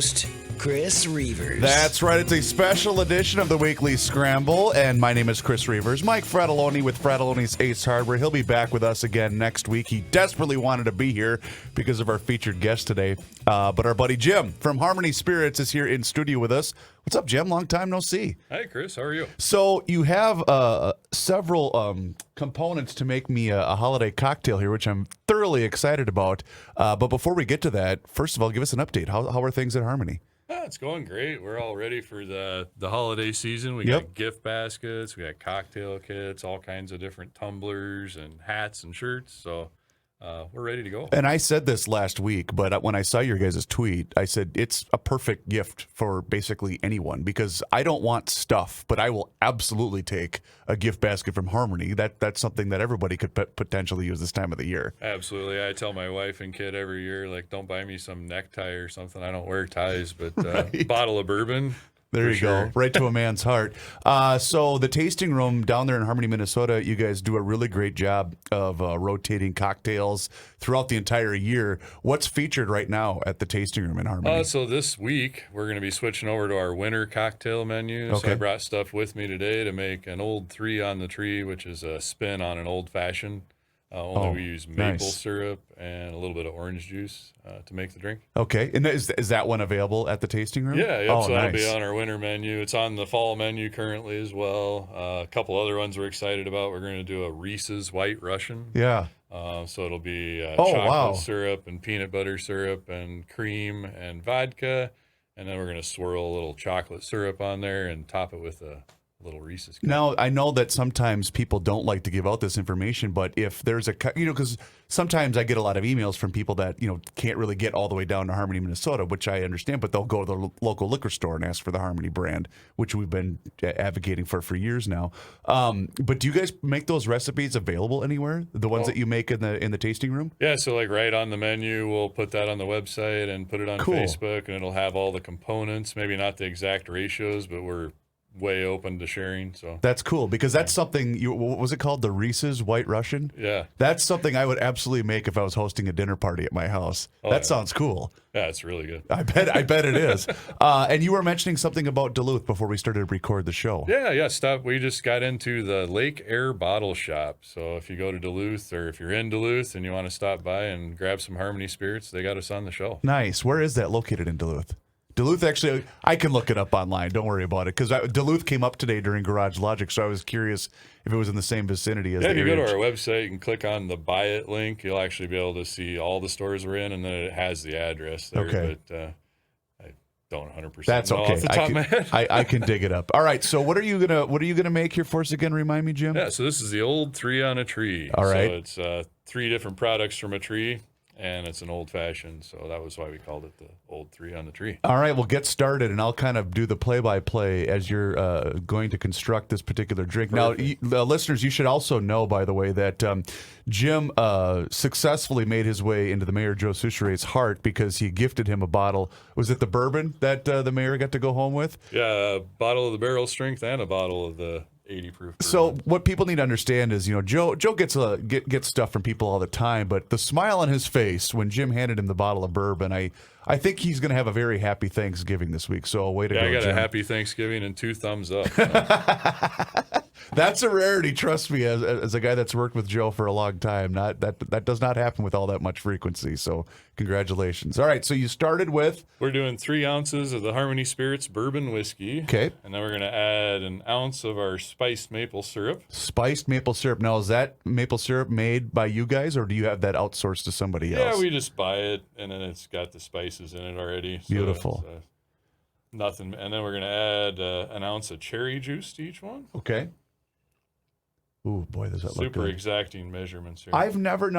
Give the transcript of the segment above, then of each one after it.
host, Chris Reavers. That's right. It's a special edition of the Weekly Scramble, and my name is Chris Reavers. Mike Fratelloni with Fratelloni's Ace Hardware. He'll be back with us again next week. He desperately wanted to be here because of our featured guest today. But our buddy Jim from Harmony Spirits is here in studio with us. What's up, Jim? Long time no see. Hi, Chris. How are you? So you have several components to make me a holiday cocktail here, which I'm thoroughly excited about. But before we get to that, first of all, give us an update. How are things at Harmony? It's going great. We're all ready for the holiday season. We got gift baskets, we got cocktail kits, all kinds of different tumblers and hats and shirts. So we're ready to go. And I said this last week, but when I saw your guys' tweet, I said it's a perfect gift for basically anyone because I don't want stuff, but I will absolutely take a gift basket from Harmony. That's something that everybody could potentially use this time of the year. Absolutely. I tell my wife and kid every year, like, don't buy me some necktie or something. I don't wear ties, but bottle of bourbon. There you go. Right to a man's heart. So the tasting room down there in Harmony, Minnesota, you guys do a really great job of rotating cocktails throughout the entire year. What's featured right now at the tasting room in Harmony? So this week, we're going to be switching over to our winter cocktail menu. Okay. So I brought stuff with me today to make an old 3 on the tree, which is a spin on an old-fashioned. We use maple syrup and a little bit of orange juice to make the drink. Okay. And is that one available at the tasting room? Yeah, Oh, so that'll nice. be on our winter menu. It's on the fall menu currently as well. A couple other ones we're excited about. We're going to do a Reese's White Russian. Yeah. So it'll be wow. chocolate syrup and peanut butter syrup and cream and vodka. And then we're going to swirl a little chocolate syrup on there and top it with a little Reese's cup. Now, I know that sometimes people don't like to give out this information, but if there's because sometimes I get a lot of emails from people that, can't really get all the way down to Harmony, Minnesota, which I understand, but they'll go to the local liquor store and ask for the Harmony brand, which we've been advocating for years now. But do you guys make those recipes available anywhere? The ones that you make in the tasting room? Yeah, so like right on the menu, we'll put that on the website and put it on Cool. Facebook, and it'll have all the components, maybe not the exact ratios, but we're way open to sharing. So That's cool because that's something. What was it called? The Reese's White Russian? yeah. That's something I would absolutely make if I was hosting a dinner party at my house. That sounds cool. Yeah, it's really good. I bet it is. And you were mentioning something about Duluth before we started to record the show. Yeah, stuff. We just got into the Lake Air Bottle Shop. So if you go to Duluth or if you're in Duluth and you want to stop by and grab some Harmony Spirits, they got us on the show. Nice. Where is that located in Duluth? Duluth, actually, I can look it up online. Don't worry about it. Because Duluth came up today during Garage Logic, so I was curious if it was in the same vicinity as Yeah, the if you go area. to our website, you can click on the Buy It link. You'll actually be able to see all the stores we're in, and then it has the address there. Okay. But I don't 100% That's know okay. off the top of my head. I can dig it up. All right. So what are you gonna make here for us again? Remind me, Jim. Yeah, so this is the old 3 on a tree. All right. So it's 3 different products from a tree, and it's an old fashioned. So that was why we called it the old 3 on the tree. All right, we'll get started, and I'll kind of do the play-by-play as you're going to construct this particular drink. Perfect. Now, listeners, you should also know, by the way, that Jim successfully made his way into the Mayor Joe Souchere's heart because he gifted him a bottle. Was it the bourbon that the mayor got to go home with? Yeah, a bottle of the barrel strength and a bottle of the 80 proof. So what people need to understand is, Joe gets stuff from people all the time, but the smile on his face when Jim handed him the bottle of bourbon, I think he's going to have a very happy Thanksgiving this week. So way to go, I got Jim. a happy Thanksgiving and 2 thumbs up. So. That's a rarity, trust me, as a guy that's worked with Joe for a long time. That does not happen with all that much frequency. So congratulations. All right, so you started with We're doing 3 ounces of the Harmony Spirits bourbon whiskey. Okay. And then we're going to add an ounce of our spiced maple syrup. spiced maple syrup. Now, is that maple syrup made by you guys, or do you have that outsourced to somebody else? Yeah, we just buy it, and then it's got the spices in it already. So Beautiful. it's, nothing. And then we're going to add an ounce of cherry juice to each one. Okay. Ooh, boy, does that look Super good. exacting measurements here. I've never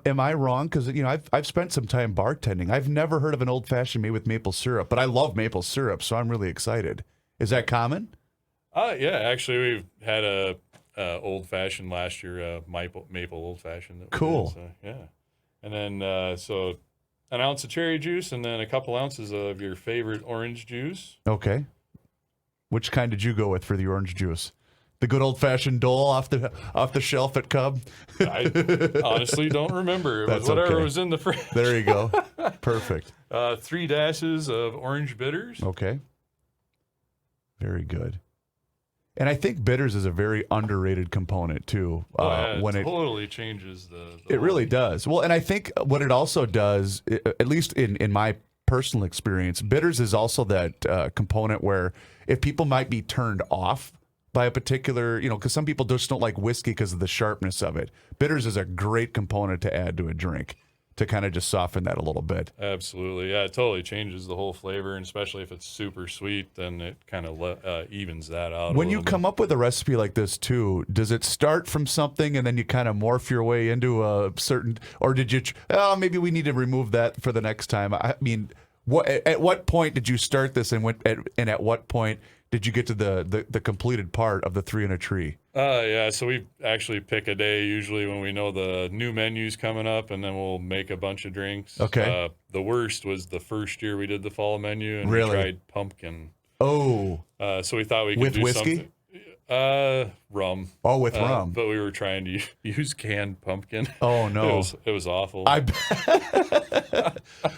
am I wrong? Because I've spent some time bartending. I've never heard of an old fashioned made with maple syrup, but I love maple syrup, so I'm really excited. Is that common? Yeah, actually, we've had a old fashioned last year, maple old fashioned. Cool. Yeah, and then so an ounce of cherry juice, and then a couple ounces of your favorite orange juice. Okay. Which kind did you go with for the orange juice? The good old fashioned Dole off the shelf at Cub. I honestly don't remember. It was That's whatever okay. was in the fridge. There you go. Perfect. 3 dashes of orange bitters. Okay. Very good. And I think bitters is a very underrated component too. It totally changes the it really does. Well, and I think what it also does, at least in my personal experience, bitters is also that component where if people might be turned off by a particular, because some people just don't like whiskey because of the sharpness of it. Bitters is a great component to add to a drink to kind of just soften that a little bit. Absolutely. Yeah, it totally changes the whole flavor, and especially if it's super sweet, then it kind of evens that out. When you come up with a recipe like this too, does it start from something and then you kind of morph your way into a certain, or did you, maybe we need to remove that for the next time? I mean, at what point did you start this, and at what point did you get to the completed part of the 3 in a tree? Yeah, so we actually pick a day usually when we know the new menu's coming up, and then we'll make a bunch of drinks. Okay. The worst was the first year we did the fall menu, and Really? we tried pumpkin. Oh. So we thought we could With do whiskey? something. Rum. Oh, with rum. But we were trying to use canned pumpkin. Oh, no. It was awful.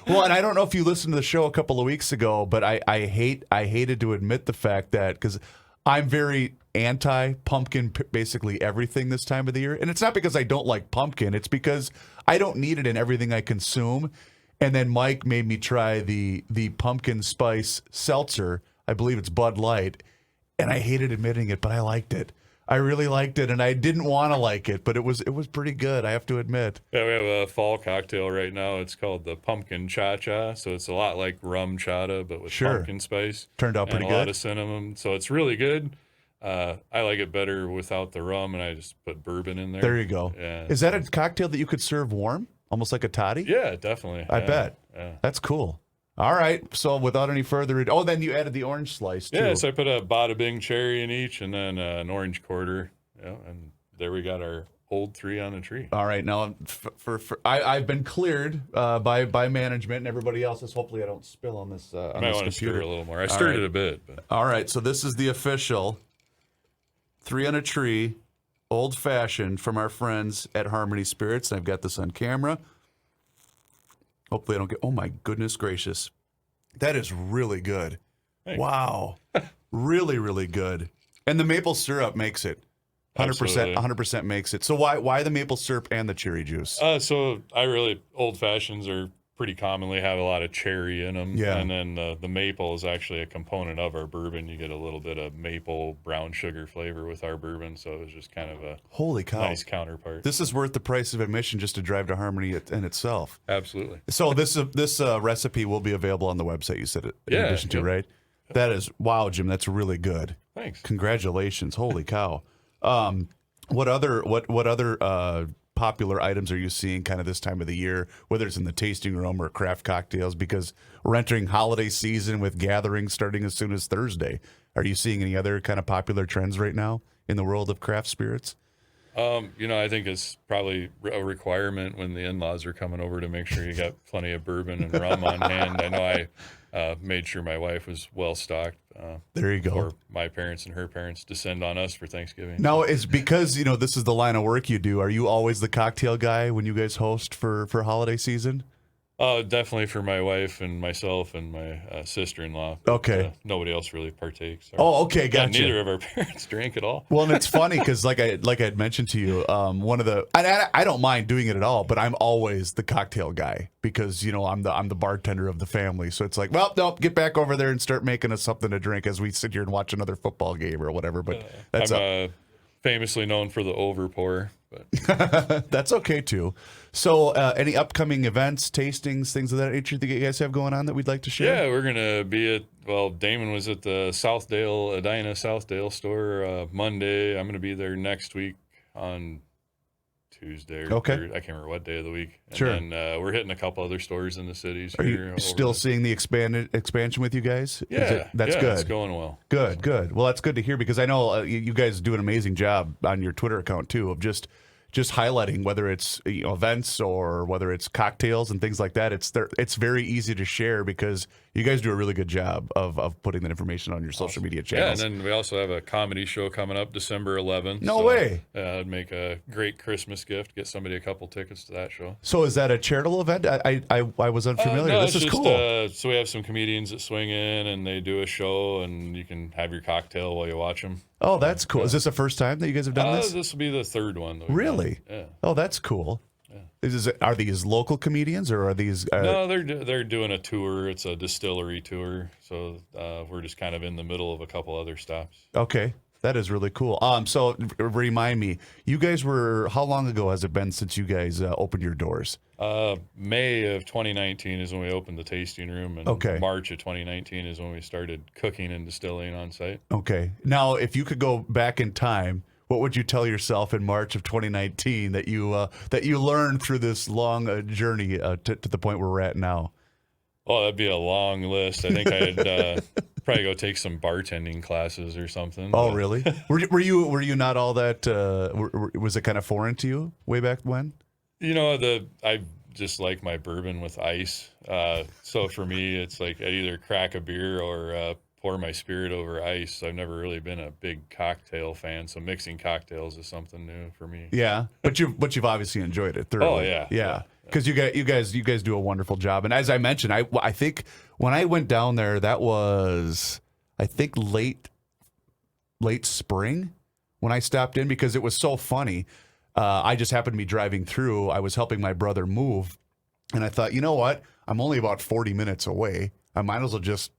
Well, and I don't know if you listened to the show a couple of weeks ago, but I hated to admit the fact that, because I'm very anti-pumpkin, basically everything this time of the year. And it's not because I don't like pumpkin. It's because I don't need it in everything I consume. And then Mike made me try the pumpkin spice seltzer. I believe it's Bud Light. And I hated admitting it, but I liked it. I really liked it, and I didn't want to like it, but it was pretty good, I have to admit. Yeah, we have a fall cocktail right now. It's called the Pumpkin Cha-Cha. So it's a lot like rum chata, but with pumpkin spice. Turned out pretty and a lot good. of cinnamon. So it's really good. I like it better without the rum, and I just put bourbon in there. There you go. Yeah, Is that a cocktail that you could serve warm? Almost like a toddy? Yeah, definitely. I bet. Yeah. That's cool. All right. So without any further ado, then you added the orange slice too. Yeah, so I put a bada bing cherry in each, and then an orange quarter. Yeah, and there we got our old 3 on a tree. All right. Now, I've been cleared by management and everybody else's. Hopefully, I don't spill on this on Might this want to computer. stir a little more. I stirred right. it a bit. But. All right. So this is the official 3 on a tree, old fashioned from our friends at Harmony Spirits. I've got this on camera. Hopefully, I don't get. Oh my goodness gracious, that is really good. Thanks. Wow, really, really good. And the maple syrup makes it. 100%, 100% makes it. So why the maple syrup and the cherry juice? So old fashions are pretty commonly have a lot of cherry in them. Yeah. And then the maple is actually a component of our bourbon. You get a little bit of maple brown sugar flavor with our bourbon. So it was just kind of a Holy cow. nice counterpart. This is worth the price of admission just to drive to Harmony in itself. Absolutely. So this recipe will be available on the website, you said it, in addition to, right? That is, wow, Jim, that's really good. Thanks. Congratulations. Holy cow. What other popular items are you seeing kind of this time of the year, whether it's in the tasting room or craft cocktails? Because we're entering holiday season with gatherings starting as soon as Thursday. Are you seeing any other kind of popular trends right now in the world of craft spirits? I think it's probably a requirement when the in-laws are coming over to make sure you got plenty of bourbon and rum on hand. I know I made sure my wife was well stocked. There you go. Before my parents and her parents descend on us for Thanksgiving. Now, it's because, this is the line of work you do. Are you always the cocktail guy when you guys host for holiday season? Definitely for my wife and myself and my sister-in-law. Okay. Nobody else really partakes. Oh, okay, gotcha. Neither of our parents drank at all. Well, and it's funny because, like I had mentioned to you, I don't mind doing it at all, but I'm always the cocktail guy because I'm the bartender of the family. So it's like, well, no, get back over there and start making us something to drink as we sit here and watch another football game or whatever. But that's I'm famously known for the overpour. But that's okay too. So, any upcoming events, tastings, things of that nature that you guys have going on that we'd like to share? Yeah, we're gonna be at. Well, Damon was at the Edina Southdale store Monday. I'm gonna be there next week on Tuesday or Thursday. I can't remember what day of the week. And Sure. then we're hitting a couple other stores in the cities. Are here you still seeing the expansion with you guys? Yeah, that's good. It's going well. Good. Well, that's good to hear because I know you guys do an amazing job on your Twitter account too of just just highlighting whether it's events or whether it's cocktails and things like that. It's very easy to share because you guys do a really good job of putting that information on your social media channels. Yeah, and then we also have a comedy show coming up December 11th. No way. It'd make a great Christmas gift. Get somebody a couple tickets to that show. So is that a charitable event? I was unfamiliar. No, This is just, cool. So we have some comedians that swing in and they do a show, and you can have your cocktail while you watch them. Oh, that's cool. Is this the first time that you guys have done this? This will be the third one. That we've Really? done. Yeah. Oh, that's cool. Yeah. Are these local comedians or are these? No, they're doing a tour. It's a distillery tour, so we're just kind of in the middle of a couple other stops. Okay, that is really cool. So remind me, you guys were, how long ago has it been since you guys opened your doors? May of 2019 is when we opened the tasting room, and Okay. March of 2019 is when we started cooking and distilling on site. Okay. Now, if you could go back in time, what would you tell yourself in March of 2019 that you learned through this long journey to the point where we're at now? Oh, that'd be a long list. I think I'd probably go take some bartending classes or something. Oh, really? Were you not all that? Was it kind of foreign to you way back when? I just like my bourbon with ice. So for me, it's like I'd either crack a beer or pour my spirit over ice. I've never really been a big cocktail fan, so mixing cocktails is something new for me. Yeah, but you've obviously enjoyed it thoroughly. Oh yeah. Because you guys do a wonderful job. And as I mentioned, I think when I went down there, that was late spring when I stopped in, because it was so funny. I just happened to be driving through. I was helping my brother move, and I thought, you know what? I'm only about 40 minutes away. I might as well just,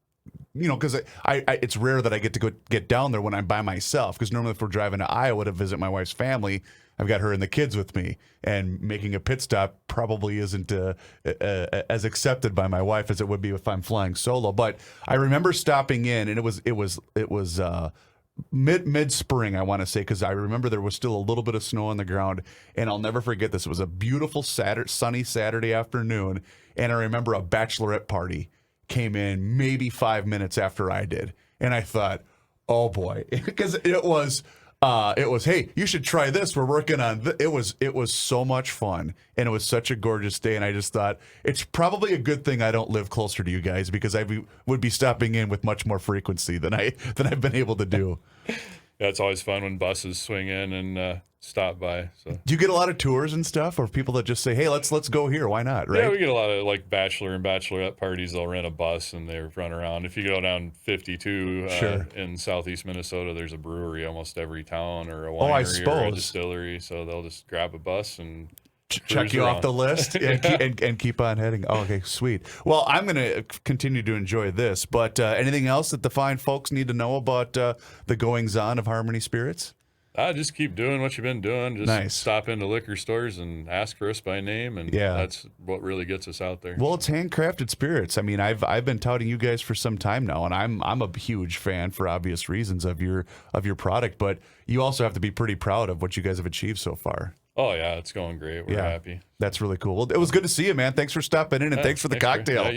because it's rare that I get to get down there when I'm by myself. Because normally, if we're driving to Iowa to visit my wife's family, I've got her and the kids with me, and making a pit stop probably isn't as accepted by my wife as it would be if I'm flying solo. But I remember stopping in, and it was mid spring, I want to say, because I remember there was still a little bit of snow on the ground, and I'll never forget this. It was a beautiful sunny Saturday afternoon, and I remember a bachelorette party came in maybe 5 minutes after I did, and I thought, oh boy, because it was, hey, you should try this. We're working on it was so much fun, and it was such a gorgeous day, and I just thought it's probably a good thing I don't live closer to you guys, because I would be stopping in with much more frequency than I've been able to do. Yeah, it's always fun when buses swing in and stop by. So. Do you get a lot of tours and stuff, or people that just say, "Hey, let's go here"? Why not? Right? Yeah, we get a lot of like bachelor and bachelorette parties. They'll rent a bus and they run around. If you go down 52 in southeast Minnesota, there's a brewery almost every town, or a winery or a distillery. So they'll just grab a bus and check you off the list and keep on heading. Oh, okay, sweet. Well, I'm going to continue to enjoy this, but anything else that the fine folks need to know about the goings-on of Harmony Spirits? Just keep doing what you've been doing. Just stop into liquor stores and ask for us by name, and that's what really gets us out there. Well, it's handcrafted spirits. I mean, I've been touting you guys for some time now, and I'm a huge fan for obvious reasons of your product, but you also have to be pretty proud of what you guys have achieved so far. Oh, yeah, it's going great. We're happy. That's really cool. Well, it was good to see you, man. Thanks for stopping in, and thanks for the cocktail.